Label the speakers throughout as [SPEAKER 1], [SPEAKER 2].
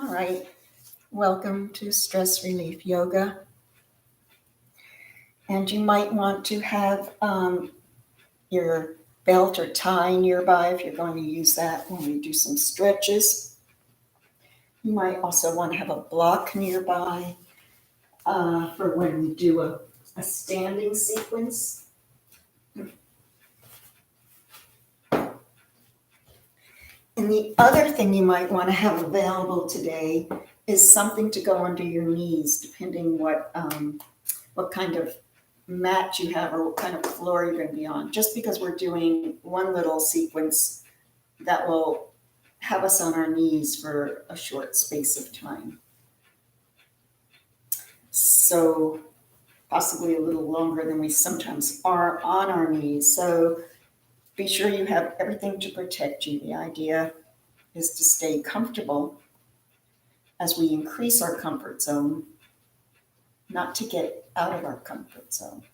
[SPEAKER 1] All right, welcome to Stress Relief Yoga. And you might want to have your belt or tie nearby if you're going to use that when we do some stretches. You might also want to have a block nearby for when we do a standing sequence. And the other thing you might want to have available today is something to go under your knees, depending what kind of mat you have or what kind of floor you're going to be on. Just because we're doing one little sequence that will have us on our knees for a short space of time. So possibly a little longer than we sometimes are on our knees. So be sure you have everything to protect you. The idea is to stay comfortable as we increase our comfort zone, not to get out of our comfort zone.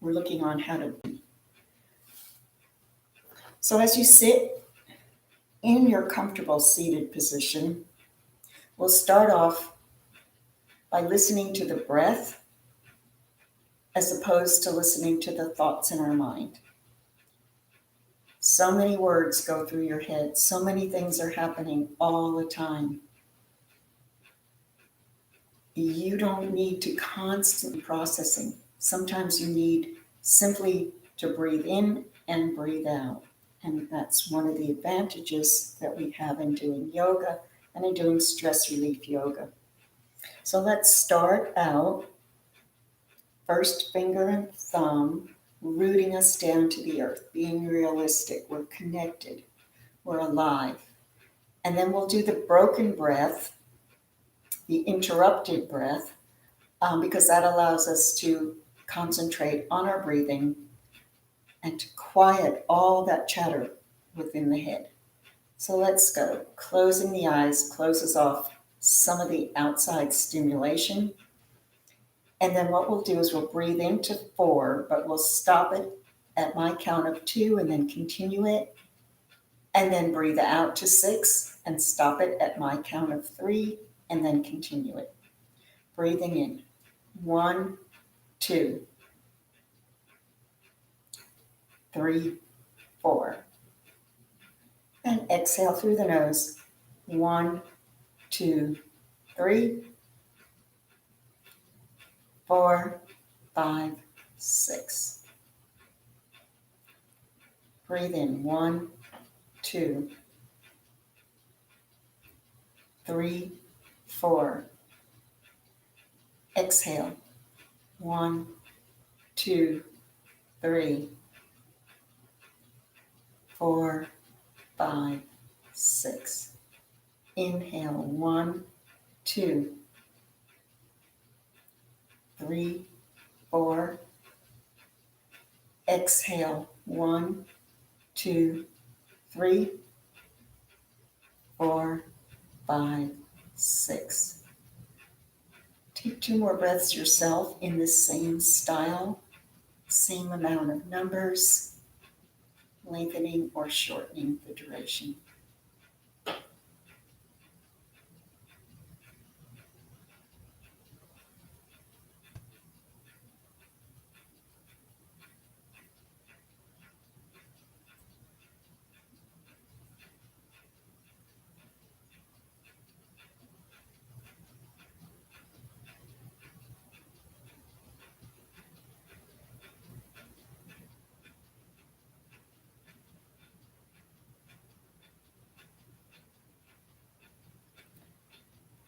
[SPEAKER 1] We're looking on how to be. So as you sit in your comfortable seated position, we'll start off by listening to the breath as opposed to listening to the thoughts in our mind. So many words go through your head. So many things are happening all the time. You don't need to constantly processing. Sometimes you need simply to breathe in and breathe out. And that's one of the advantages that we have in doing yoga and in doing stress relief yoga. So let's start out, first finger and thumb, rooting us down to the earth, being realistic. We're connected. We're alive. And then we'll do the broken breath, the interrupted breath, because that allows us to concentrate on our breathing and to quiet all that chatter within the head. So let's go. Closing the eyes closes off some of the outside stimulation. And then what we'll do is we'll breathe into 4, but we'll stop it at my count of 2 and then continue it. And then breathe out to 6 and stop it at my count of 3 and then continue it. Breathing in. 1, 2, 3, 4. And exhale through the nose. 1, 2, 3, 4, 5, 6. Breathe in. 1, 2, 3, 4. Exhale. 1, 2, 3, 4, 5, 6. Inhale. 1, 2, 3, 4. Exhale. 1, 2, 3, 4, 5, 6. Take 2 more breaths yourself in the same style, same amount of numbers, lengthening or shortening the duration.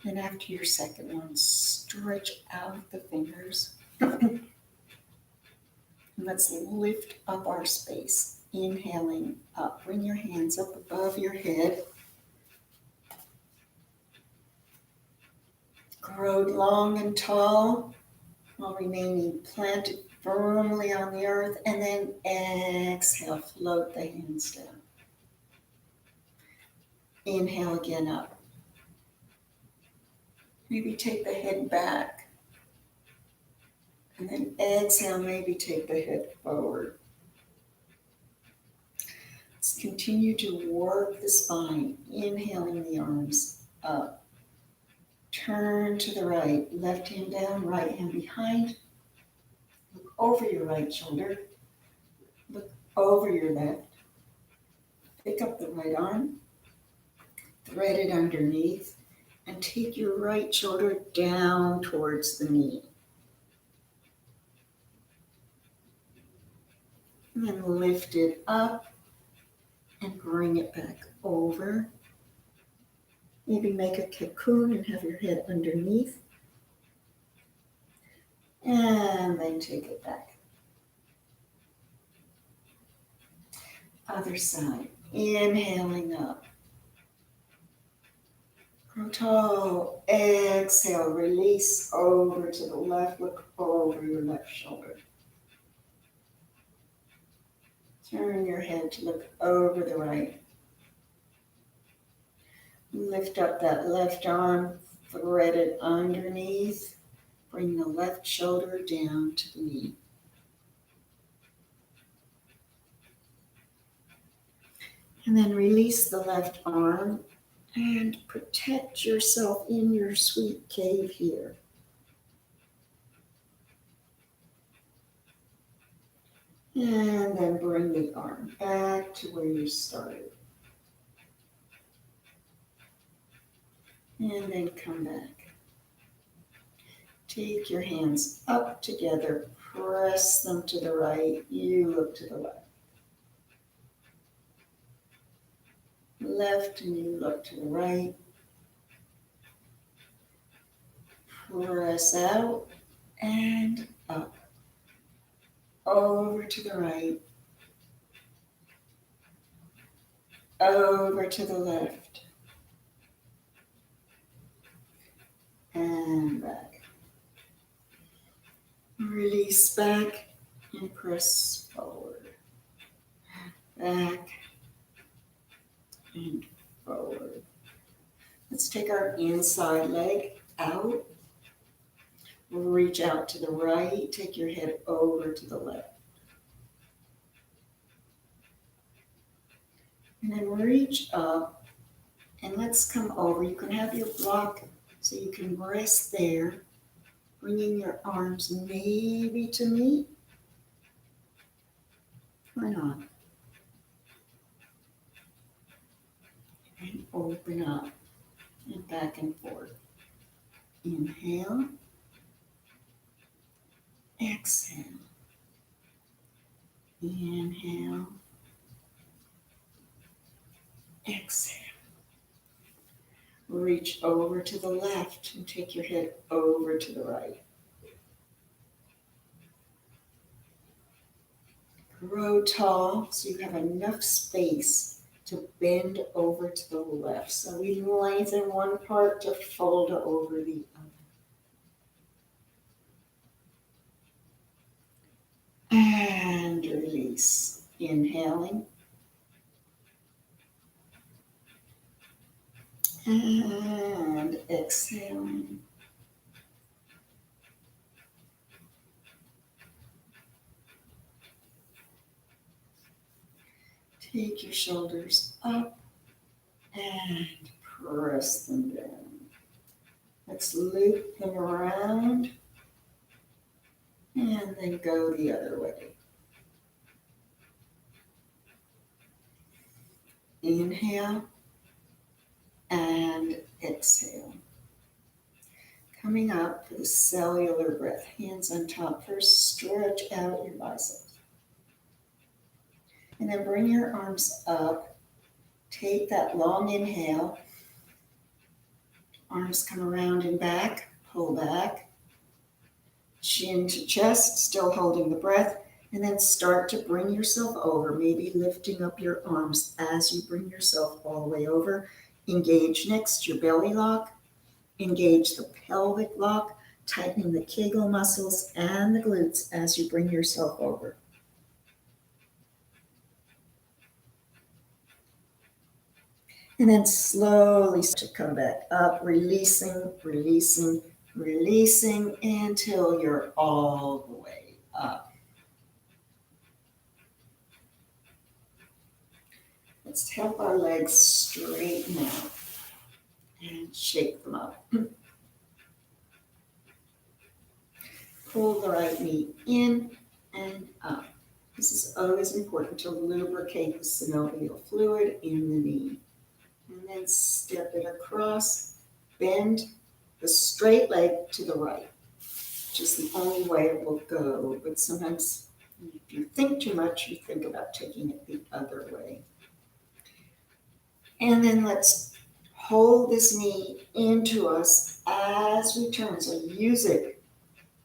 [SPEAKER 1] And after your second one, stretch out the fingers. And let's lift up our space. Inhaling up. Bring your hands up above your head. Grow long and tall while remaining planted firmly on the earth. And then exhale, float the hands down. Inhale again up. Maybe take the head back. And then exhale, maybe take the head forward. Let's continue to work the spine, inhaling the arms up. Turn to the right, left hand down, right hand behind. Look over your right shoulder. Look over your left. Pick up the right arm, thread it underneath, and take your right shoulder down towards the knee. And then lift it up and bring it back over. Maybe make a cocoon and have your head underneath. And then take it back. Other side. Inhaling up. Grow tall. Exhale. Release over to the left. Look over your left shoulder. Turn your head to look over the right. Lift up that left arm. Thread it underneath. Bring the left shoulder down to the knee. And then release the left arm and protect yourself in your sweet cave here. And then bring the arm back to where you started. And then come back. Take your hands up together, press them to the right, you look to the left. Left and you look to the right. Press out and up. Over to the right. Over to the left. And back. Release back and press forward. Back and forward. Let's take our inside leg out. We'll reach out to the right. Take your head over to the left. And then reach up and let's come over. You can have your block so you can rest there. Bringing your arms maybe to meet. Why not? And open up and back and forth. Inhale. Exhale. Inhale. Exhale. Reach over to the left and take your head over to the right. Grow tall so you have enough space to bend over to the left. So we lengthen one part to fold over the other. And release. Inhaling. And exhaling. Take your shoulders up and press them down. Let's loop them around and then go the other way. Inhale and exhale. Coming up for the cellular breath. Hands on top. First, stretch out your biceps. And then bring your arms up. Take that long inhale. Arms come around and back. Pull back. Chin to chest, still holding the breath. And then start to bring yourself over, maybe lifting up your arms as you bring yourself all the way over. Engage next your belly lock. Engage the pelvic lock, tightening the Kegel muscles and the glutes as you bring yourself over. And then slowly to come back up, releasing, releasing, releasing until you're all the way up. Let's help our legs straighten out and shake them up. Pull the right knee in and up. This is always important to lubricate the synovial fluid in the knee. And then step it across, bend the straight leg to the right, which is the only way it will go. But sometimes if you think too much, you think about taking it the other way. And then let's hold this knee into us as we turn. So use it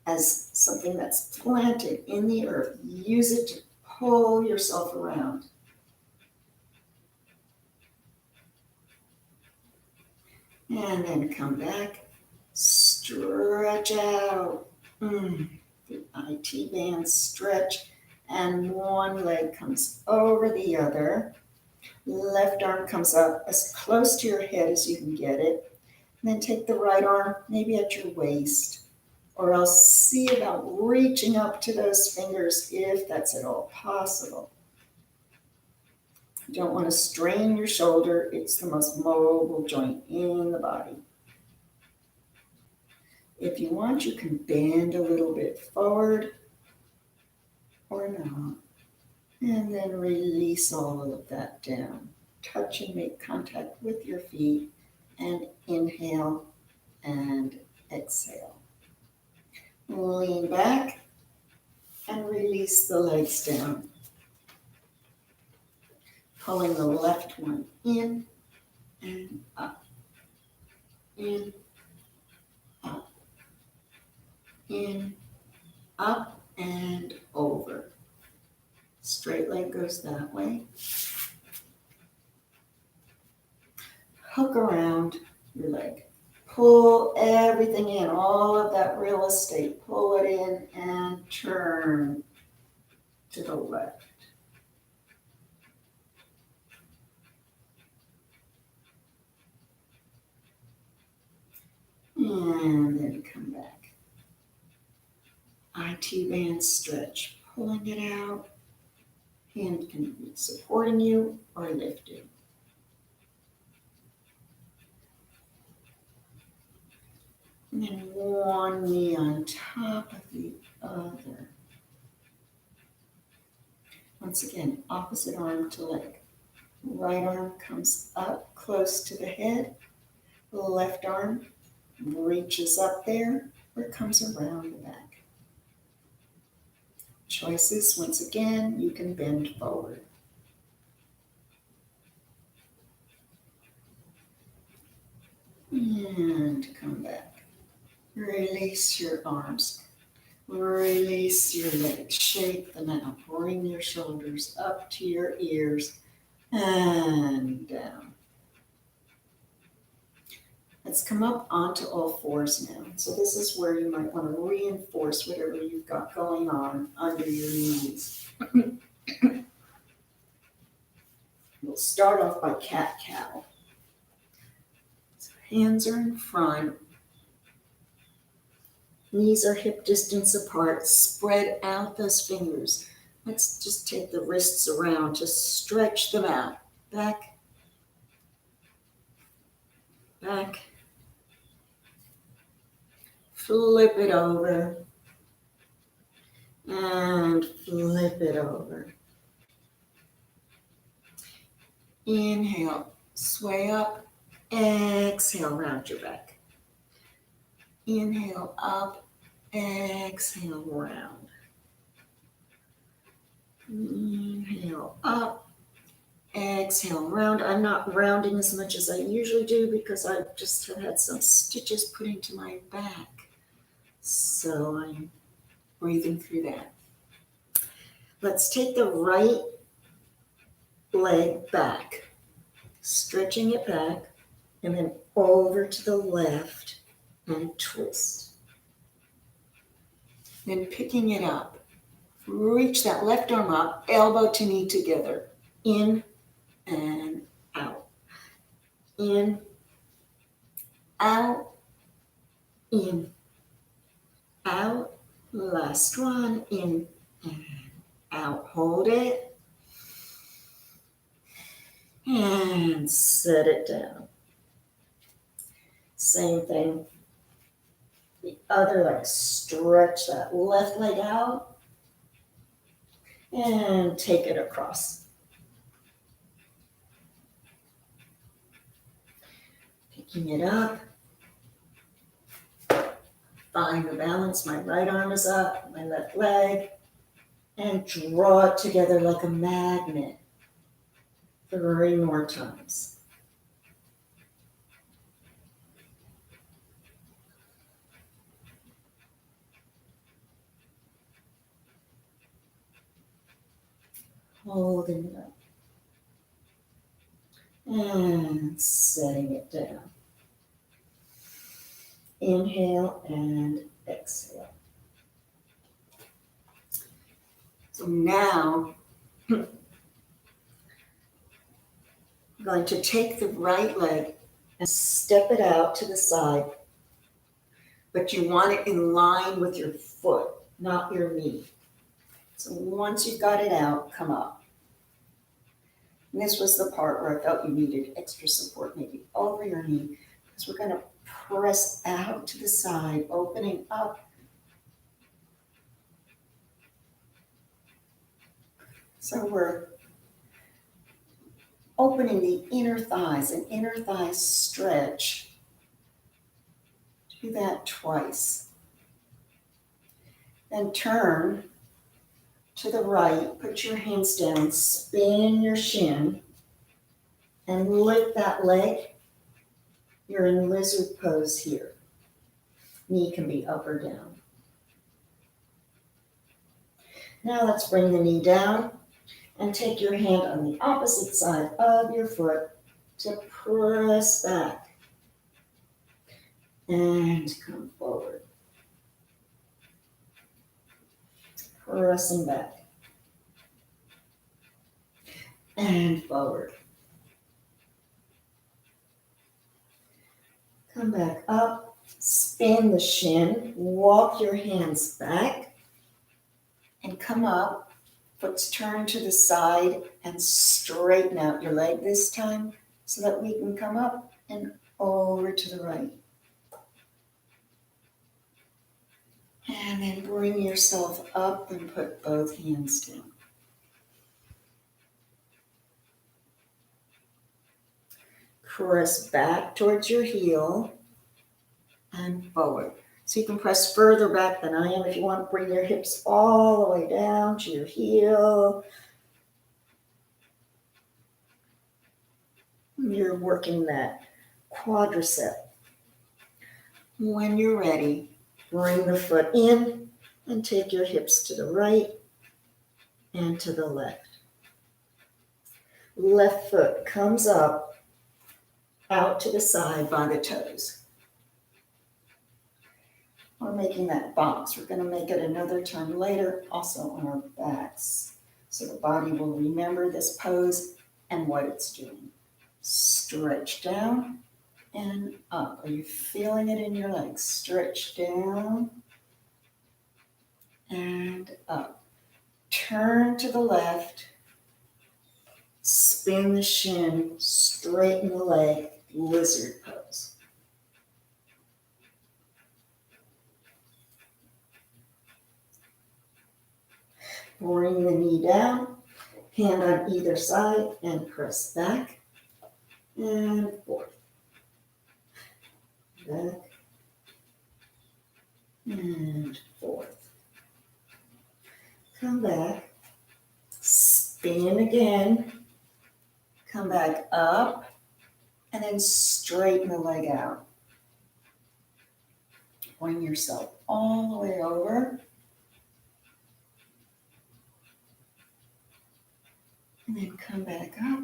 [SPEAKER 1] as something that's planted in the earth. Use it to pull yourself around. And then come back, stretch out. The IT band stretch, and one leg comes over the other. Left arm comes up as close to your head as you can get it. And then take the right arm maybe at your waist, or else see about reaching up to those fingers if that's at all possible. You don't want to strain your shoulder. It's the most mobile joint in the body. If you want, you can bend a little bit forward or not. And then release all of that down. Touch and make contact with your feet. And inhale and exhale. Lean back and release the legs down. Pulling the left one in and up. In, up. In, up, and over. Straight leg goes that way. Hook around your leg. Pull everything in, all of that real estate. Pull it in and turn to the left. And then come back. IT band stretch. Pulling it out. Hand can be supporting you or lifting. And then one knee on top of the other. Once again, opposite arm to leg. Right arm comes up close to the head. Left arm reaches up there or comes around the back. Choices, once again, you can bend forward. And come back. Release your arms. Release your legs. Shake them out. Bring your shoulders up to your ears and down. Let's come up onto all fours now. So this is where you might want to reinforce whatever you've got going on under your knees. We'll start off by cat-cow. So hands are in front. Knees are hip distance apart. Spread out those fingers. Let's just take the wrists around. Just stretch them out. Back. Back. Flip it over. And flip it over. Inhale. Sway up. Exhale. Round your back. Inhale up. Exhale, round. Inhale, up. Exhale, round. I'm not rounding as much as I usually do because I just have had some stitches put into my back. So I'm breathing through that. Let's take the right leg back, stretching it back, and then over to the left and twist. Then picking it up, reach that left arm up, elbow to knee together, in and out, in, out, in, out, last one, in and out, hold it, and set it down. Same thing The other leg, stretch that left leg out and take it across. Picking it up. Find the balance. My right arm is up, my left leg, and draw it together like a magnet. 3 more times. Holding it up. And setting it down. Inhale and exhale. So now, I'm going to take the right leg and step it out to the side, but you want it in line with your foot, not your knee. So once you've got it out, come up. And this was the part where I felt you needed extra support, maybe over your knee, because we're going to press out to the side, opening up. So we're opening the inner thighs, an inner thigh stretch. Do that twice. Then turn to the right, put your hands down, spin your shin, and lift that leg. You're in lizard pose here. Knee can be up or down. Now let's bring the knee down and take your hand on the opposite side of your foot to press back and come forward. Pressing back and forward. Come back up, spin the shin, walk your hands back, and come up. Foot's turned to the side and straighten out your leg this time so that we can come up and over to the right. And then bring yourself up and put both hands down. Press back towards your heel and forward. So you can press further back than I am if you want to bring your hips all the way down to your heel. You're working that quadricep. When you're ready, bring the foot in and take your hips to the right and to the left. Left foot comes up, out to the side by the toes. We're making that box. We're going to make it another time later, also on our backs. So the body will remember this pose and what it's doing. Stretch down and up. Are you feeling it in your legs? Stretch down and up. Turn to the left. Spin the shin, straighten the leg, lizard pose. Bring the knee down, hand on either side, and press back and forth. Back and forth. Come back, spin again, come back up, and then straighten the leg out. Bring yourself all the way over. And then come back up.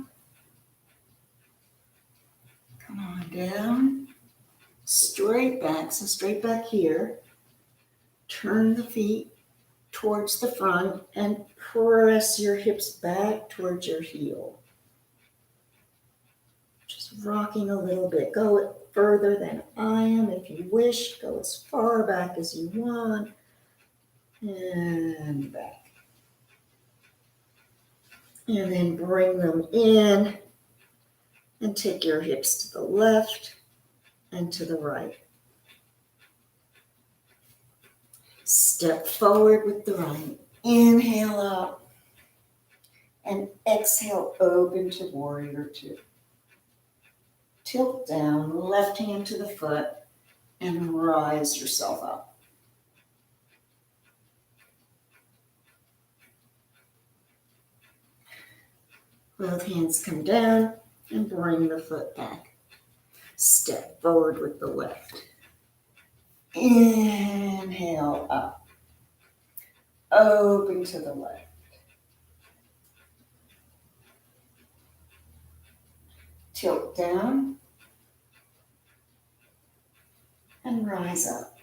[SPEAKER 1] Come on down. Straight back. So straight back here. Turn the feet towards the front and press your hips back towards your heel. Just rocking a little bit. Go further than I am if you wish. Go as far back as you want. And back. And then bring them in and take your hips to the left and to the right. Step forward with the right. Inhale up. And exhale, open to warrior two. Tilt down, left hand to the foot, and rise yourself up. Both hands come down and bring the foot back. Step forward with the left. Inhale up. Open to the left. Tilt down and rise up.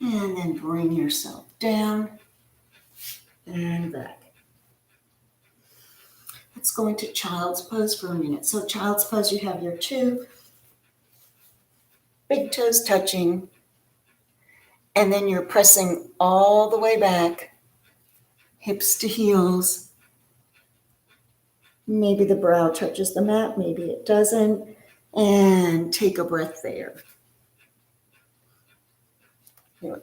[SPEAKER 1] And then bring yourself down and back. Let's go into child's pose for a minute. So child's pose, you have your two big toes touching, and then you're pressing all the way back, hips to heels. Maybe the brow touches the mat, maybe it doesn't. And take a breath there. Here.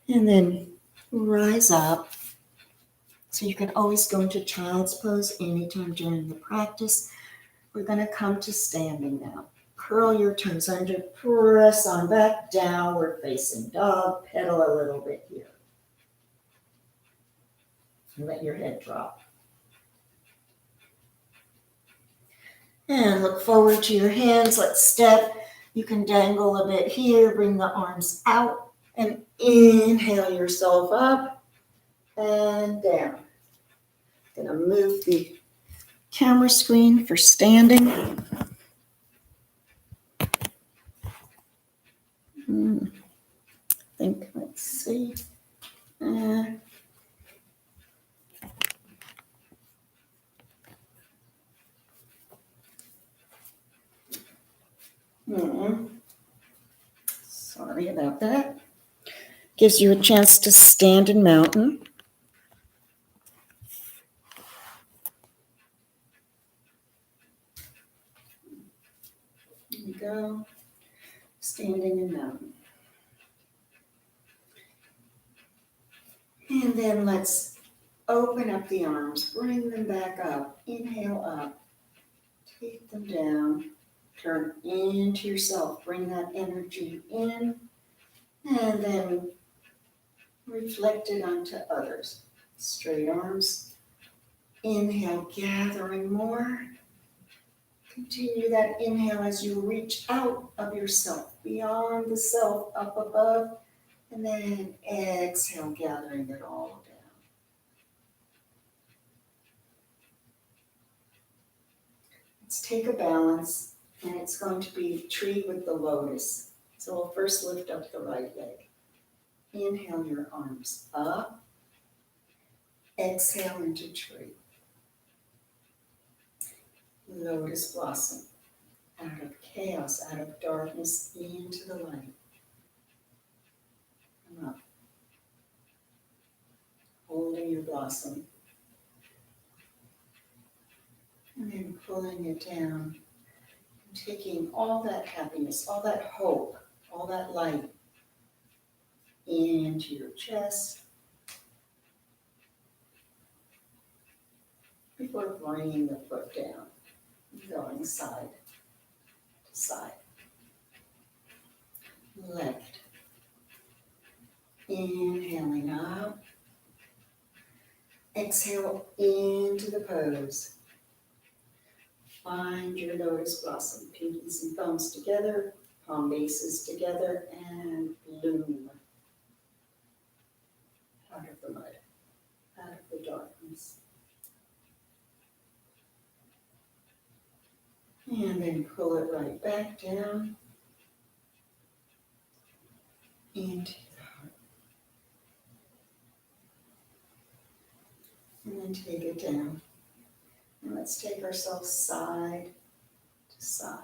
[SPEAKER 1] And then rise up. So you can always go into child's pose anytime during the practice. We're going to come to standing now. Curl your toes under, press on back, downward facing dog, pedal a little bit here. And let your head drop. And look forward to your hands. Let's step. You can dangle a bit here, bring the arms out, and inhale yourself up and down. Gonna move the camera screen for standing. Let's see. Sorry about that. Gives you a chance to stand in mountain. Here we go. Standing in mountain. And then let's open up the arms, bring them back up. Inhale up. Take them down. Turn into yourself. Bring that energy in. And then reflect it onto others. Straight arms. Inhale, gathering more. Continue that inhale as you reach out of yourself, beyond the self, up above. And then exhale, gathering it all down. Let's take a balance, and it's going to be tree with the lotus. So we'll first lift up the right leg. Inhale your arms up. Exhale into tree. Lotus blossom. Out of chaos, out of darkness, into the light. Come up. Holding your blossom. And then pulling it down. And taking all that happiness, all that hope, all that light into your chest. Before bringing the foot down. Going side to side. Left. Inhaling up. Exhale into the pose. Find your lotus blossom. Pinkies and thumbs together. Palm bases together. And bloom. Out of the mud. Out of the darkness. And then pull it right back down into the heart. And then take it down. And let's take ourselves side to side.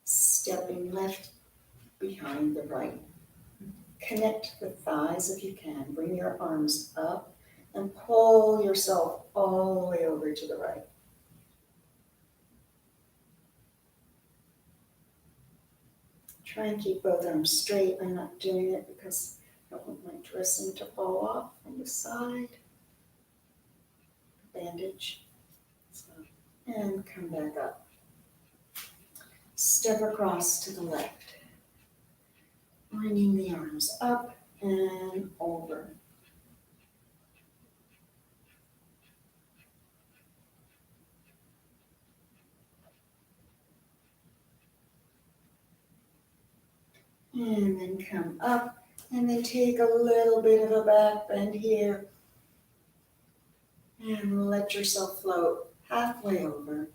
[SPEAKER 1] Stepping left behind the right. Connect the thighs if you can. Bring your arms up And pull yourself all the way over to the right. Try and keep both arms straight. I'm not doing it because I don't want my dressing to fall off from the side. Bandage. So, and come back up. Step across to the left. Bringing the arms up and over. And then come up, and then take a little bit of a back bend here. And let yourself float halfway over.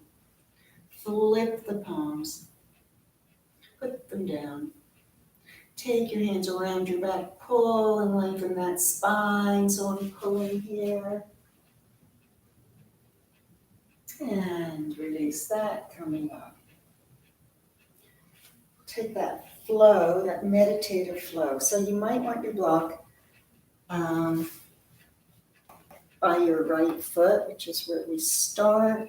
[SPEAKER 1] Flip the palms. Put them down. Take your hands around your back. Pull and lengthen that spine. So I'm pulling here. And release that, coming up. Take that flow, that meditative flow. So you might want your block by your right foot, which is where we start.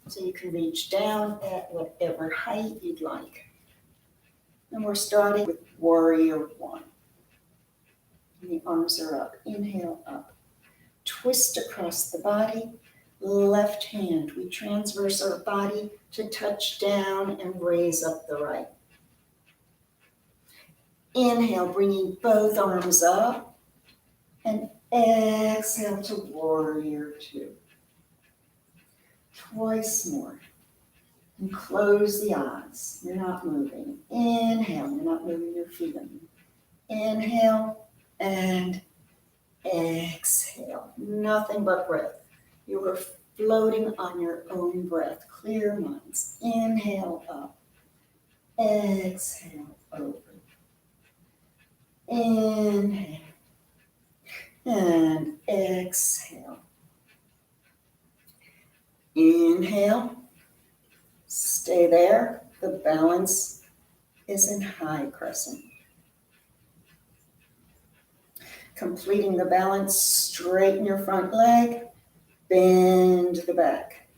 [SPEAKER 1] So you can reach down at whatever height you'd like. And we're starting with warrior one. And the arms are up. Inhale up. Twist across the body. Left hand. We transverse our body to touch down and raise up the right. Inhale, bringing both arms up, and exhale to warrior two. Twice more. And close the eyes. You're not moving. Inhale, you're not moving your feet. Inhale and exhale. Nothing but breath. You are floating on your own breath. Clear minds. Inhale up. Exhale over. Inhale and exhale. Inhale, stay there. The balance is in high crescent. Completing the balance, straighten your front leg, bend the back.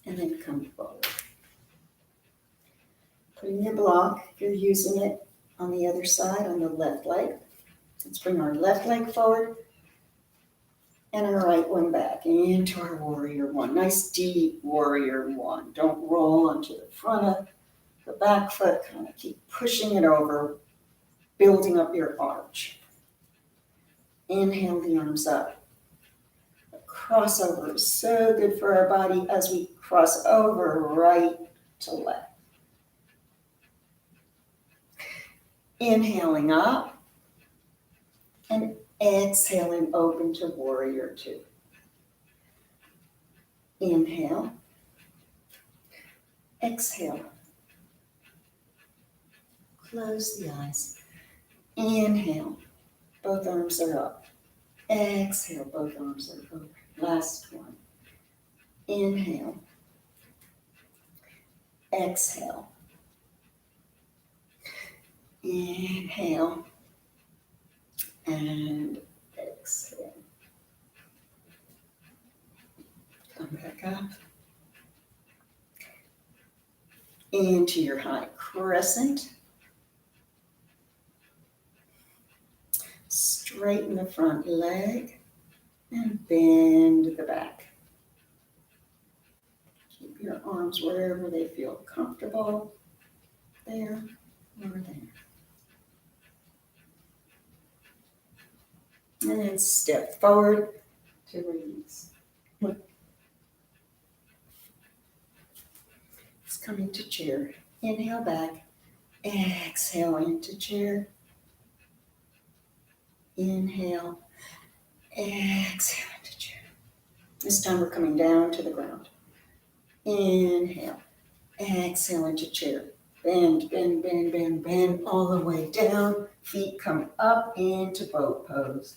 [SPEAKER 1] And then come forward. Putting your block, if you're using it, on the other side, on the left leg. Let's bring our left leg forward and our right one back into our warrior one. Nice deep warrior one. Don't roll onto the front of the back foot. Kind of keep pushing it over, building up your arch. Inhale the arms up. Crossover is so good for our body as we cross over right to left. Inhaling up and exhaling open to warrior two. Inhale. Exhale. Close the eyes. Inhale. Both arms are up. Exhale. Both arms are over. Last one. Inhale. Exhale. Inhale. And exhale. Come back up. Into your high crescent. Straighten the front leg and bend the back. Keep your arms wherever they feel comfortable. There or there. And then step forward to release. It's coming to chair. Inhale back. Exhale into chair. Inhale. Exhale into chair. This time we're coming down to the ground. Inhale. Exhale into chair. Bend, bend, bend, bend, bend all the way down. Feet come up into boat pose.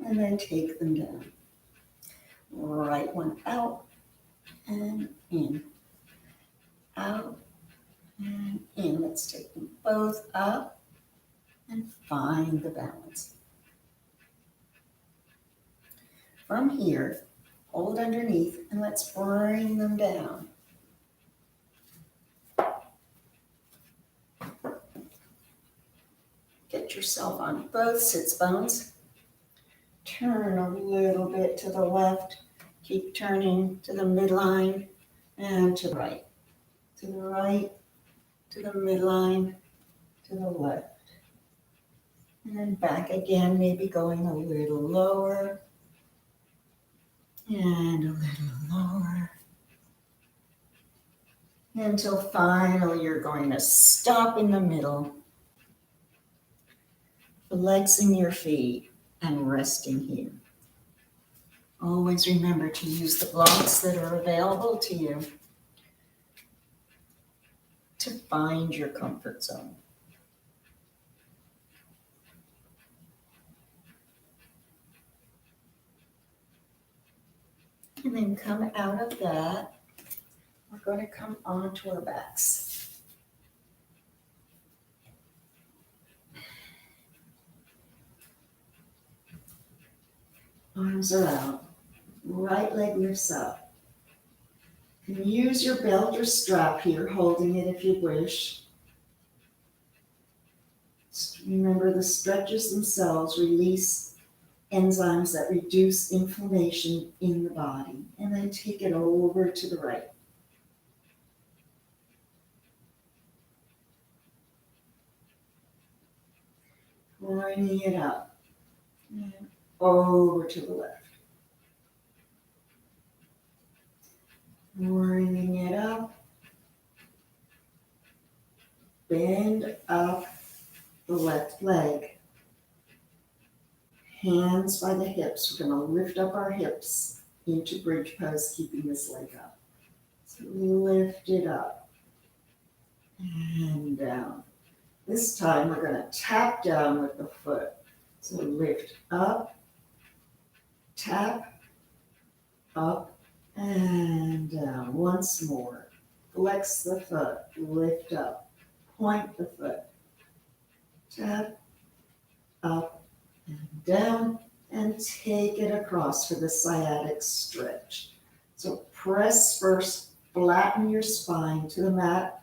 [SPEAKER 1] And then take them down. Right one out and in. out, and in. Let's take them both up and find the balance. From here, hold underneath and let's bring them down. Get yourself on both sits bones. Turn a little bit to the left. Keep turning to the midline and to the right. To the right, to the midline, to the left. And then back again, maybe going a little lower and a little lower. Until finally you're going to stop in the middle, flexing your feet and resting here. Always remember to use the blocks that are available to you to find your comfort zone. And then come out of that. We're going to come onto our backs. Arms are out. Right leg lifts up. You can use your belt or strap here, holding it if you wish. Remember, the stretches themselves release enzymes that reduce inflammation in the body. And then take it over to the right. Bringing it up and over to the left. Bringing it up. Bend up the left leg. Hands by the hips. We're going to lift up our hips into bridge pose, keeping this leg up. So lift it up and down. This time we're going to tap down with the foot. So lift up, tap, up, and down. Once more. Flex the foot, lift up, point the foot, tap, up, and down, and take it across for the sciatic stretch. So press first, flatten your spine to the mat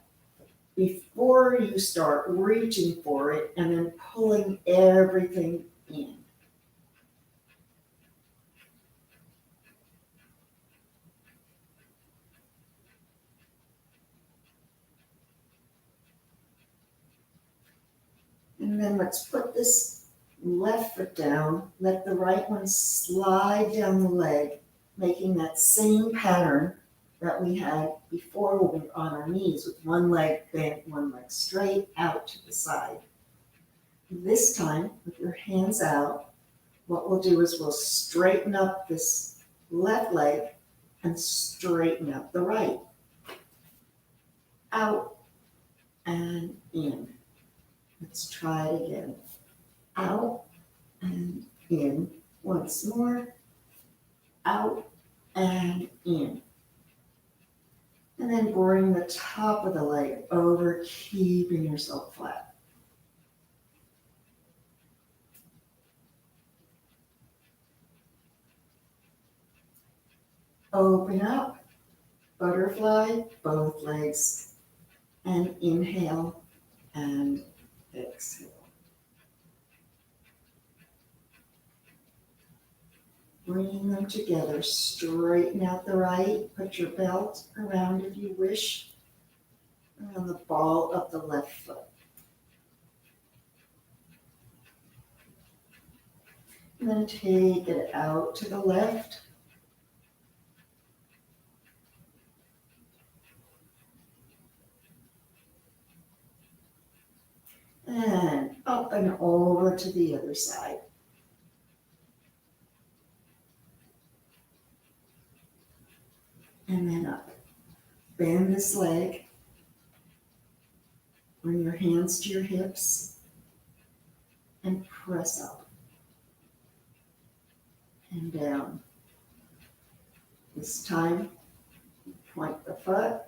[SPEAKER 1] before you start reaching for it and then pulling everything in. And then let's put this left foot down, let the right one slide down the leg, making that same pattern that we had before when we were on our knees, with one leg bent, one leg straight out to the side. This time, with your hands out, what we'll do is we'll straighten up this left leg and straighten up the right. Out and in. Let's try it again. Out and in. Once more. Out and in. And then bring the top of the leg over, keeping yourself flat. Open up, butterfly, both legs, and inhale and exhale. Bringing them together, straighten out the right, put your belt around if you wish, around the ball of the left foot. And then take it out to the left. And up and over to the other side. And then up. Bend this leg. Bring your hands to your hips and press up and down. This time, point the foot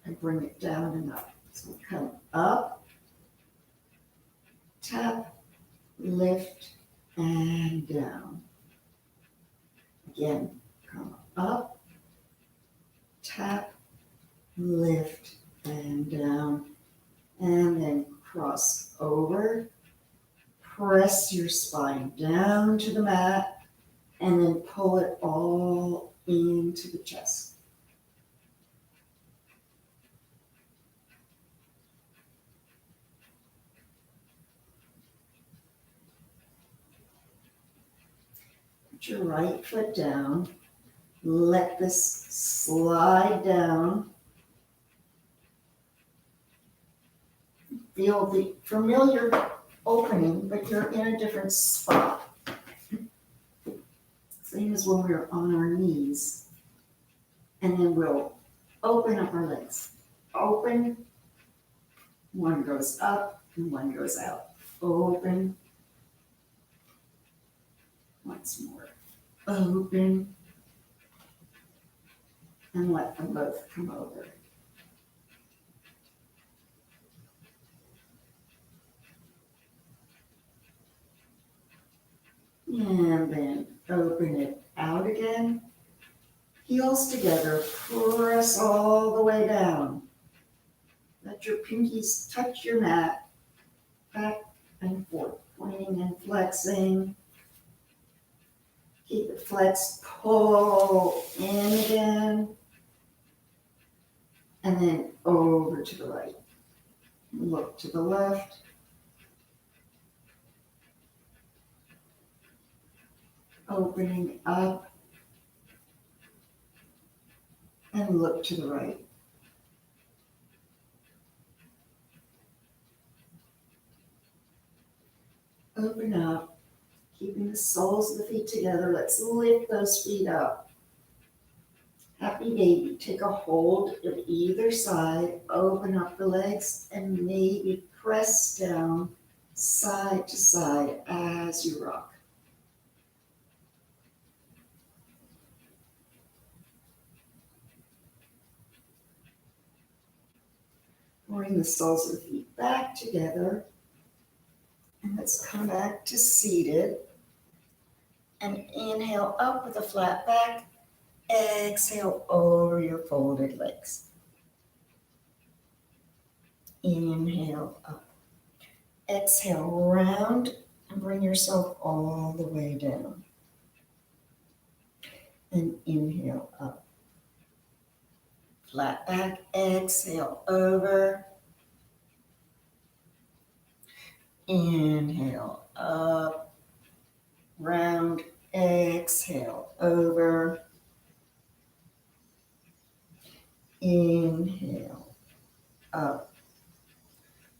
[SPEAKER 1] and bring it down and up. So come up, tap, lift, and down. Again, come up, tap, lift, and down. And then cross over, press your spine down to the mat, and then pull it all into the chest. Put your right foot down. Let this slide down. Feel the familiar opening, but you're in a different spot. Same as when we're on our knees. And then we'll open up our legs. Open. One goes up and one goes out. Open. Once more. Open. And let them both come over. And then open it out again. Heels together, press all the way down. Let your pinkies touch your mat, back and forth, pointing and flexing. Keep it flexed, pull in again, and then over to the right. Look to the left. Opening up, and look to the right. Open up, keeping the soles of the feet together. Let's lift those feet up. Happy baby. Take a hold of either side. Open up the legs and maybe press down side to side as you rock. Bring the soles of the feet back together. And let's come back to seated. And inhale up with a flat back. Exhale over your folded legs. Inhale up. Exhale round and bring yourself all the way down. And inhale up. Flat back, exhale over. Inhale up. Round, exhale over. Inhale up.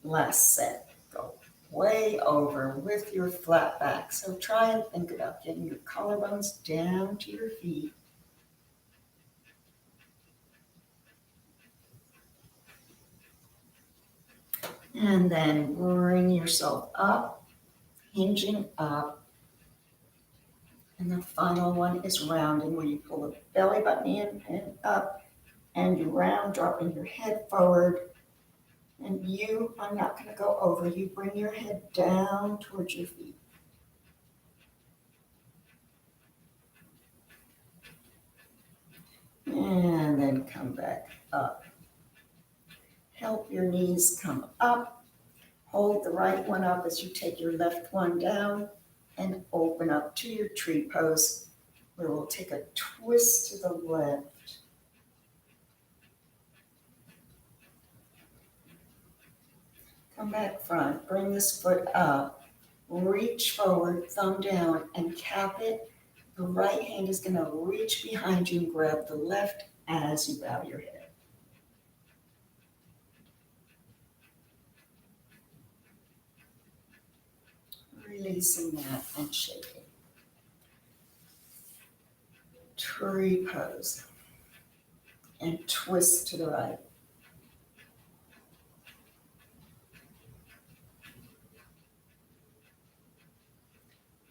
[SPEAKER 1] Last set. Go way over with your flat back. So try and think about getting your collarbones down to your feet. And then bring yourself up, hinging up. And the final one is rounding, where you pull the belly button in and up, and you round, dropping your head forward. And I'm not going to go over, you bring your head down towards your feet. And then come back up. Help your knees come up. Hold the right one up as you take your left one down and open up to your tree pose, where we'll take a twist to the left. Come back front, bring this foot up, reach forward, thumb down, and cap it. The right hand is going to reach behind you and grab the left as you bow your head. Releasing that and shaking. Tree pose. And twist to the right.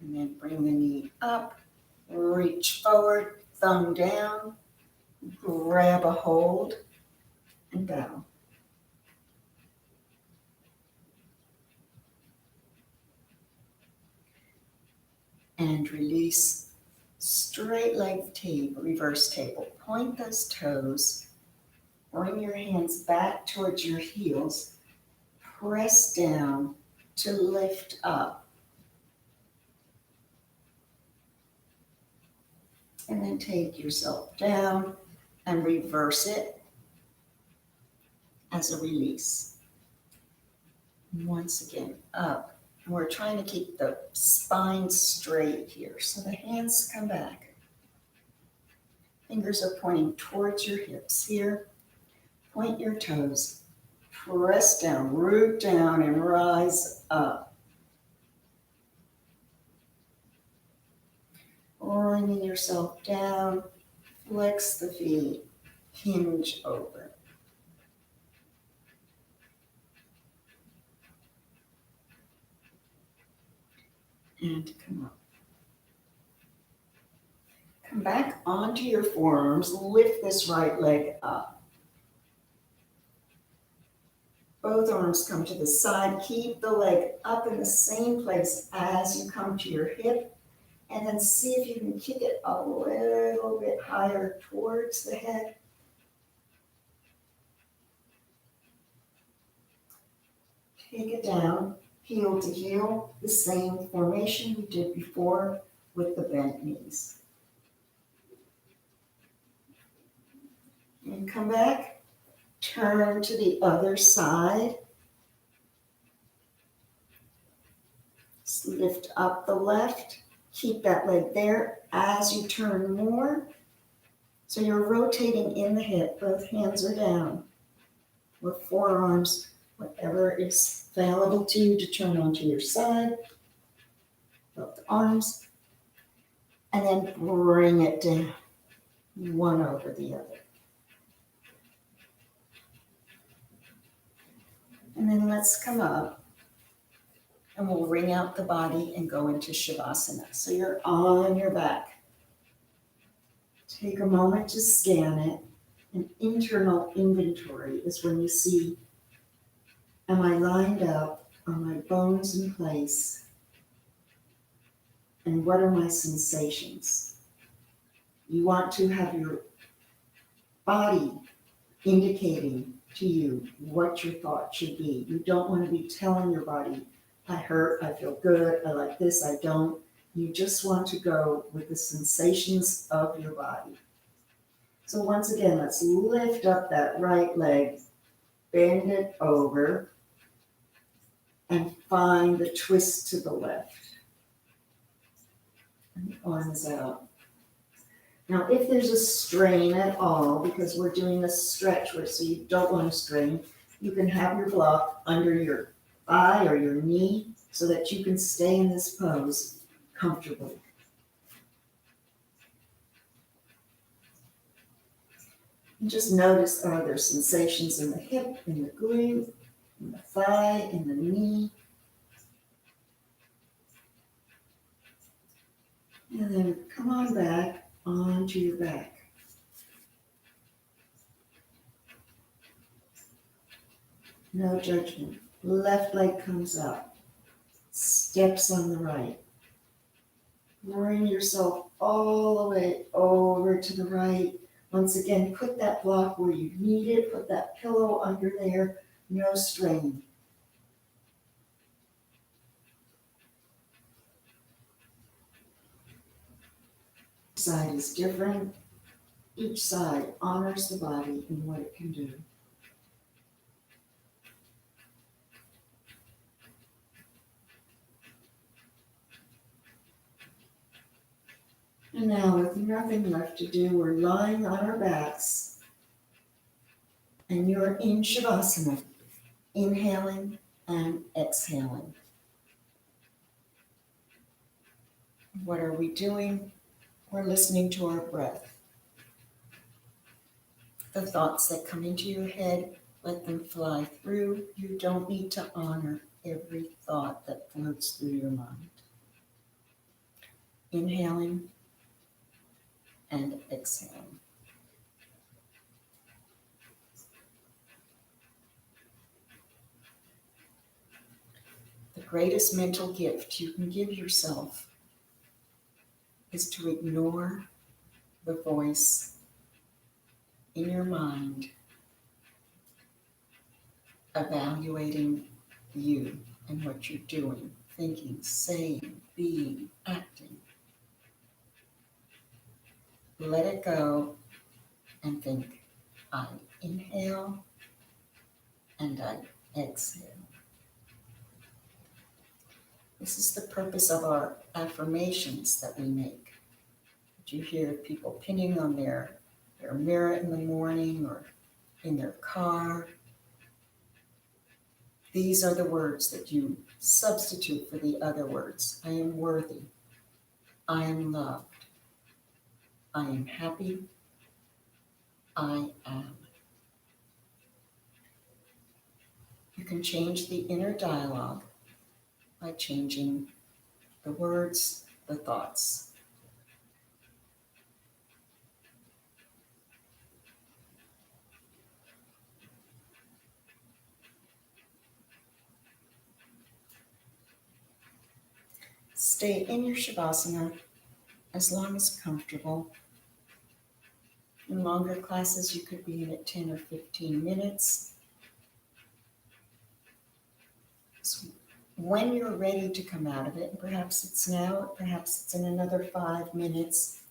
[SPEAKER 1] And then bring the knee up, reach forward, thumb down, grab a hold, and bow. And release. Straight leg table, reverse table. Point those toes. Bring your hands back towards your heels. Press down to lift up. And then take yourself down and reverse it as a release. Once again, up. And we're trying to keep the spine straight here. So the hands come back. Fingers are pointing towards your hips here. Point your toes. Press down, root down, and rise up. Bringing yourself down. Flex the feet. Hinge over. And come up. Come back onto your forearms. Lift this right leg up. Both arms come to the side. Keep the leg up in the same place as you come to your hip. And then see if you can kick it a little bit higher towards the head. Take it down, heel to heel, the same formation we did before with the bent knees. And come back, turn to the other side. Lift up the left, keep that leg there as you turn more. So you're rotating in the hip, both hands are down, or forearms, whatever is available to you to turn onto your side, both arms, and then bring it down, one over the other. And then let's come up, and we'll wring out the body and go into Shavasana. So you're on your back. Take a moment to scan it. An internal inventory is when you see, am I lined up? Are my bones in place? And what are my sensations? You want to have your body indicating to you what your thought should be. You don't want to be telling your body, I hurt, I feel good, I like this, I don't. You just want to go with the sensations of your body. So once again, let's lift up that right leg, bend it over, and find the twist to the left. And the arms out. Now, if there's a strain at all, because we're doing a stretch where so you don't want to strain, you can have your block under your thigh or your knee so that you can stay in this pose comfortably. And just notice, are there sensations in the hip, in the glute, in the thigh, in the knee? And then come on back onto your back. No judgment. Left leg comes up. Steps on the right. Bring yourself all the way over to the right. Once again, put that block where you need it. Put that pillow under there. No strain. Each side is different. Each side honors the body and what it can do. And now, with nothing left to do, we're lying on our backs. And you're in Shavasana, inhaling and exhaling. What are we doing? We're listening to our breath. The thoughts that come into your head, let them fly through. You don't need to honor every thought that floats through your mind. Inhaling and exhaling. greatest mental gift you can give yourself is to ignore the voice in your mind evaluating you and what you're doing, thinking, saying, being, acting. Let it go and think, I inhale and I exhale. This is the purpose of our affirmations that we make. Did you hear people pinning on their mirror in the morning or in their car? These are the words that you substitute for the other words. I am worthy. I am loved. I am happy. I am. You can change the inner dialogue by changing the words, the thoughts. Stay in your Shavasana as long as comfortable. In longer classes, you could be in it 10 or 15 minutes. So when you're ready to come out of it, and perhaps it's now, perhaps it's in another 5 minutes,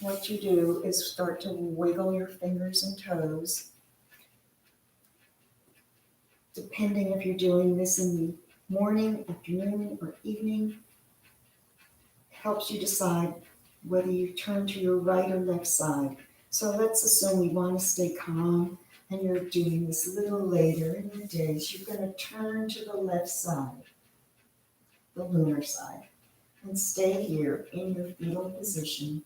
[SPEAKER 1] what you do is start to wiggle your fingers and toes. Depending if you're doing this in the morning, afternoon, or evening, helps you decide whether you turn to your right or left side. So let's assume we want to stay calm and you're doing this a little later in the days. You're going to turn to the left side, the lunar side, and stay here in your fetal position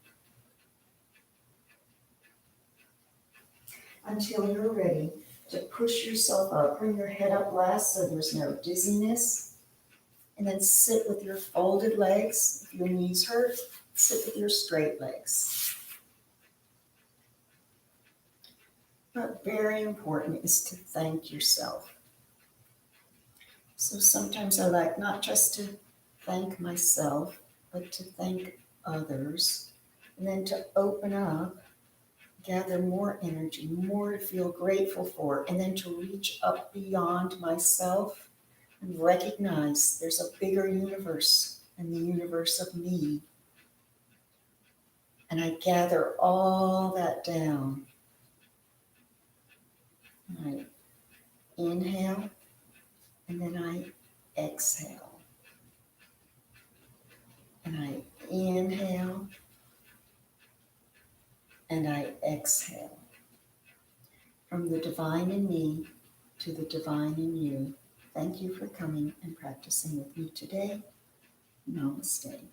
[SPEAKER 1] until you're ready to push yourself up. Bring your head up last so there's no dizziness. And then sit with your folded legs. If your knees hurt, sit with your straight legs. But very important is to thank yourself. So sometimes I like not just to thank myself, but to thank others. And then to open up, gather more energy, more to feel grateful for, and then to reach up beyond myself and recognize there's a bigger universe than the universe of me. And I gather all that down. I inhale and then I exhale. And I inhale and I exhale. From the divine in me to the divine in you. Thank you for coming and practicing with me today. Namaste.